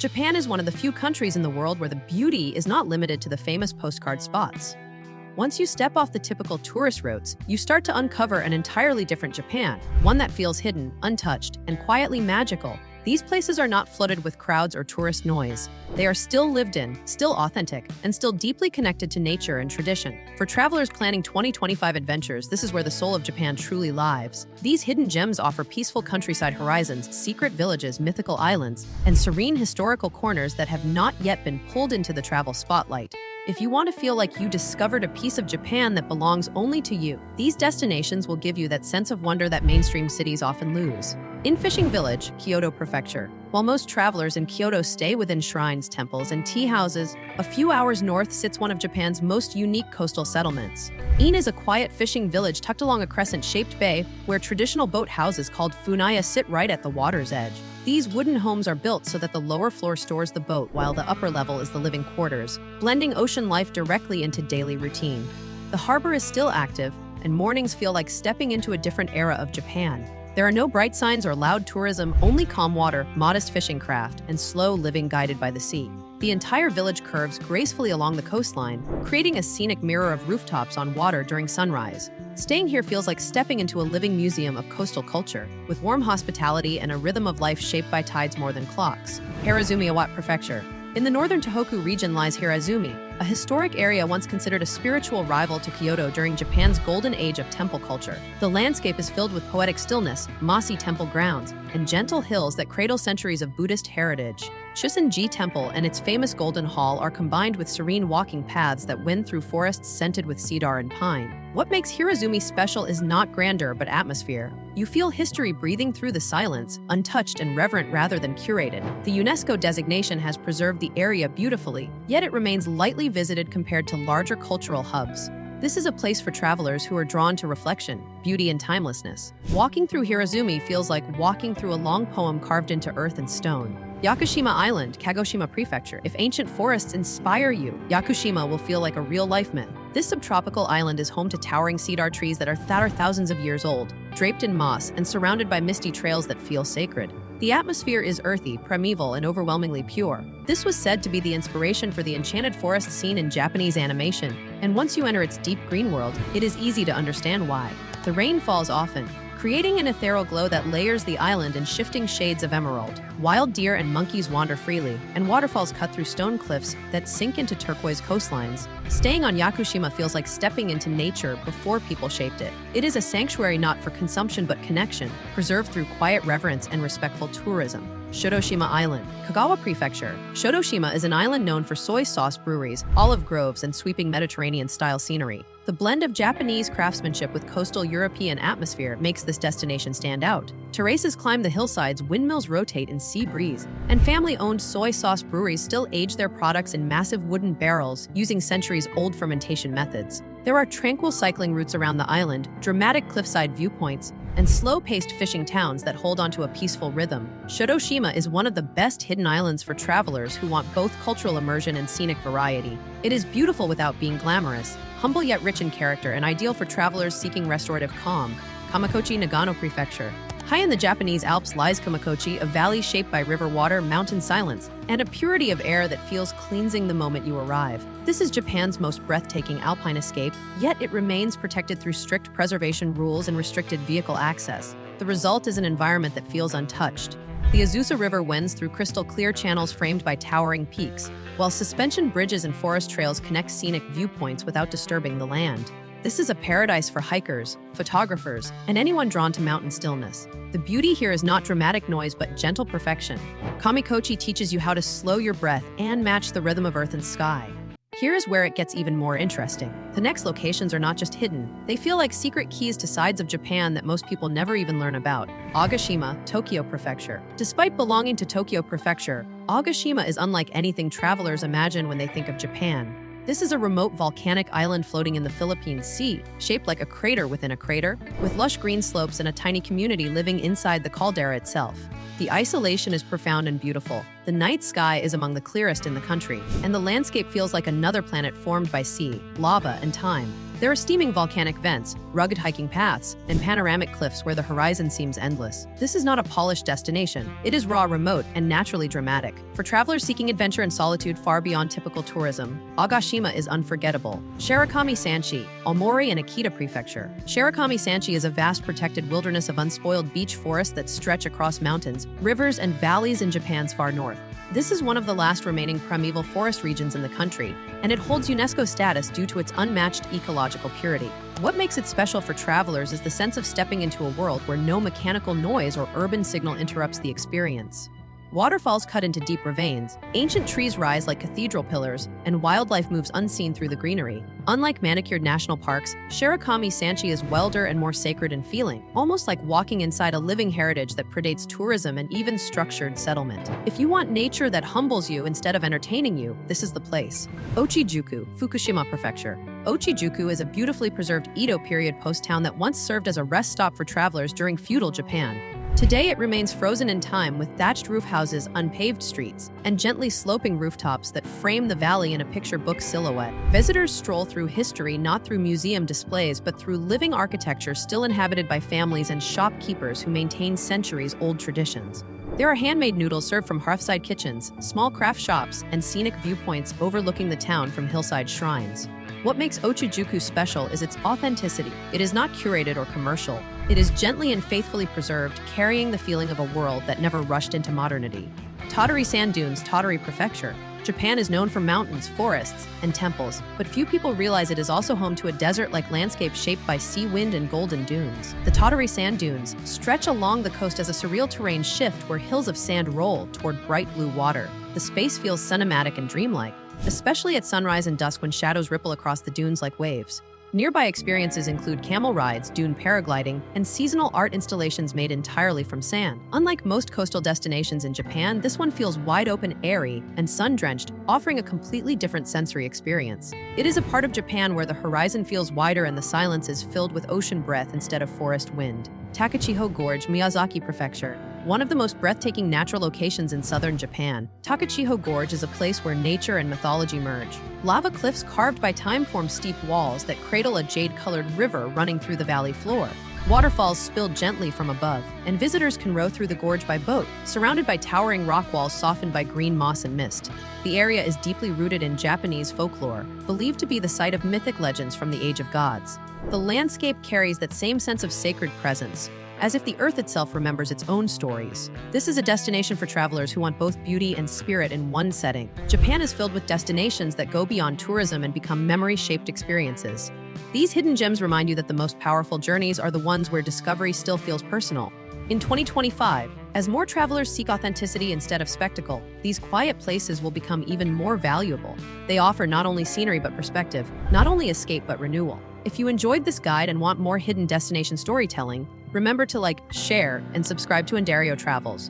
Japan is one of the few countries in the world where the beauty is not limited to the famous postcard spots. Once you step off the typical tourist routes, you start to uncover an entirely different Japan, one that feels hidden, untouched, and quietly magical. These places are not flooded with crowds or tourist noise. They are still lived in, still authentic, and still deeply connected to nature and tradition. For travelers planning 2025 adventures, this is where the soul of Japan truly lives. These hidden gems offer peaceful countryside horizons, secret villages, mythical islands, and serene historical corners that have not yet been pulled into the travel spotlight. If you want to feel like you discovered a piece of Japan that belongs only to you, these destinations will give you that sense of wonder that mainstream cities often lose. In Fishing Village, Kyoto Prefecture, while most travelers in Kyoto stay within shrines, temples, and tea houses, a few hours north sits one of Japan's most unique coastal settlements. In is a quiet fishing village tucked along a crescent-shaped bay where traditional boat houses called funaya sit right at the water's edge. These wooden homes are built so that the lower floor stores the boat while the upper level is the living quarters, blending ocean life directly into daily routine. The harbor is still active, and mornings feel like stepping into a different era of Japan. There are no bright signs or loud tourism, only calm water, modest fishing craft, and slow living guided by the sea. The entire village curves gracefully along the coastline, creating a scenic mirror of rooftops on water during sunrise. Staying here feels like stepping into a living museum of coastal culture, with warm hospitality and a rhythm of life shaped by tides more than clocks. Hirazumi Iwate Prefecture. In the northern Tohoku region lies Hirazumi, a historic area once considered a spiritual rival to Kyoto during Japan's golden age of temple culture. The landscape is filled with poetic stillness, mossy temple grounds, and gentle hills that cradle centuries of Buddhist heritage. Chusenji Temple and its famous Golden Hall are combined with serene walking paths that wind through forests scented with cedar and pine. What makes Hirazumi special is not grandeur but atmosphere. You feel history breathing through the silence, untouched and reverent rather than curated. The UNESCO designation has preserved the area beautifully, yet it remains lightly visited compared to larger cultural hubs. This is a place for travelers who are drawn to reflection, beauty, and timelessness. Walking through Hirazumi feels like walking through a long poem carved into earth and stone. Yakushima Island, Kagoshima Prefecture. If ancient forests inspire you, Yakushima will feel like a real-life myth. This subtropical island is home to towering cedar trees that are thousands of years old, draped in moss and surrounded by misty trails that feel sacred. The atmosphere is earthy, primeval, and overwhelmingly pure. This was said to be the inspiration for the enchanted forest scene in Japanese animation, and once you enter its deep green world, it is easy to understand why. The rain falls often, creating an ethereal glow that layers the island in shifting shades of emerald. Wild deer and monkeys wander freely, and waterfalls cut through stone cliffs that sink into turquoise coastlines. Staying on Yakushima feels like stepping into nature before people shaped it. It is a sanctuary not for consumption but connection, preserved through quiet reverence and respectful tourism. Shodoshima Island, Kagawa Prefecture. Shodoshima is an island known for soy sauce breweries, olive groves, and sweeping Mediterranean-style scenery. The blend of Japanese craftsmanship with coastal European atmosphere makes this destination stand out. Terraces climb the hillsides, windmills rotate in sea breeze, and family-owned soy sauce breweries still age their products in massive wooden barrels using centuries-old fermentation methods. There are tranquil cycling routes around the island, dramatic cliffside viewpoints, and slow-paced fishing towns that hold onto a peaceful rhythm. Shodoshima is one of the best hidden islands for travelers who want both cultural immersion and scenic variety. It is beautiful without being glamorous, humble yet rich in character, and ideal for travelers seeking restorative calm. Kamakochi Nagano Prefecture. High in the Japanese Alps lies Kamakochi, a valley shaped by river water, mountain silence, and a purity of air that feels cleansing the moment you arrive. This is Japan's most breathtaking alpine escape, yet it remains protected through strict preservation rules and restricted vehicle access. The result is an environment that feels untouched. The Azusa River winds through crystal-clear channels framed by towering peaks, while suspension bridges and forest trails connect scenic viewpoints without disturbing the land. This is a paradise for hikers, photographers, and anyone drawn to mountain stillness. The beauty here is not dramatic noise but gentle perfection. Kamikochi teaches you how to slow your breath and match the rhythm of earth and sky. Here is where it gets even more interesting. The next locations are not just hidden, they feel like secret keys to sides of Japan that most people never even learn about. Agashima, Tokyo Prefecture. Despite belonging to Tokyo Prefecture, Agashima is unlike anything travelers imagine when they think of Japan. This is a remote volcanic island floating in the Philippine Sea, shaped like a crater within a crater, with lush green slopes and a tiny community living inside the caldera itself. The isolation is profound and beautiful. The night sky is among the clearest in the country, and the landscape feels like another planet formed by sea, lava, and time. There are steaming volcanic vents, rugged hiking paths, and panoramic cliffs where the horizon seems endless. This is not a polished destination. It is raw, remote, and naturally dramatic. For travelers seeking adventure and solitude far beyond typical tourism, Yakushima is unforgettable. Shirakami Sanchi, Aomori and Akita Prefecture. Shirakami Sanchi is a vast protected wilderness of unspoiled beech forests that stretch across mountains, rivers, and valleys in Japan's far north. This is one of the last remaining primeval forest regions in the country, and it holds UNESCO status due to its unmatched ecological purity. What makes it special for travelers is the sense of stepping into a world where no mechanical noise or urban signal interrupts the experience. Waterfalls cut into deep ravines, ancient trees rise like cathedral pillars, and wildlife moves unseen through the greenery. Unlike manicured national parks, Shirakami Sanchi is wilder and more sacred in feeling, almost like walking inside a living heritage that predates tourism and even structured settlement. If you want nature that humbles you instead of entertaining you, this is the place. Ochijuku, Fukushima Prefecture. Ochijuku is a beautifully preserved Edo period post town that once served as a rest stop for travelers during feudal Japan. Today it remains frozen in time with thatched roof houses, unpaved streets, and gently sloping rooftops that frame the valley in a picture book silhouette. Visitors stroll through history not through museum displays but through living architecture still inhabited by families and shopkeepers who maintain centuries-old traditions. There are handmade noodles served from hearthside kitchens, small craft shops, and scenic viewpoints overlooking the town from hillside shrines. What makes Ochijuku special is its authenticity. It is not curated or commercial. It is gently and faithfully preserved, carrying the feeling of a world that never rushed into modernity. Tottori Sand Dunes, Tottori Prefecture. Japan is known for mountains, forests, and temples, but few people realize it is also home to a desert-like landscape shaped by sea wind and golden dunes. The Tottori Sand Dunes stretch along the coast as a surreal terrain shift where hills of sand roll toward bright blue water. The space feels cinematic and dreamlike, especially at sunrise and dusk when shadows ripple across the dunes like waves. Nearby experiences include camel rides, dune paragliding, and seasonal art installations made entirely from sand. Unlike most coastal destinations in Japan, this one feels wide open, airy, and sun-drenched, offering a completely different sensory experience. It is a part of Japan where the horizon feels wider and the silence is filled with ocean breath instead of forest wind. Takachiho Gorge, Miyazaki Prefecture. One of the most breathtaking natural locations in southern Japan, Takachiho Gorge is a place where nature and mythology merge. Lava cliffs carved by time form steep walls that cradle a jade-colored river running through the valley floor. Waterfalls spill gently from above, and visitors can row through the gorge by boat, surrounded by towering rock walls softened by green moss and mist. The area is deeply rooted in Japanese folklore, believed to be the site of mythic legends from the Age of Gods. The landscape carries that same sense of sacred presence, as if the earth itself remembers its own stories. This is a destination for travelers who want both beauty and spirit in one setting. Japan is filled with destinations that go beyond tourism and become memory-shaped experiences. These hidden gems remind you that the most powerful journeys are the ones where discovery still feels personal. In 2025, as more travelers seek authenticity instead of spectacle, these quiet places will become even more valuable. They offer not only scenery but perspective, not only escape but renewal. If you enjoyed this guide and want more hidden destination storytelling, remember to like, share, and subscribe to Andario Travels.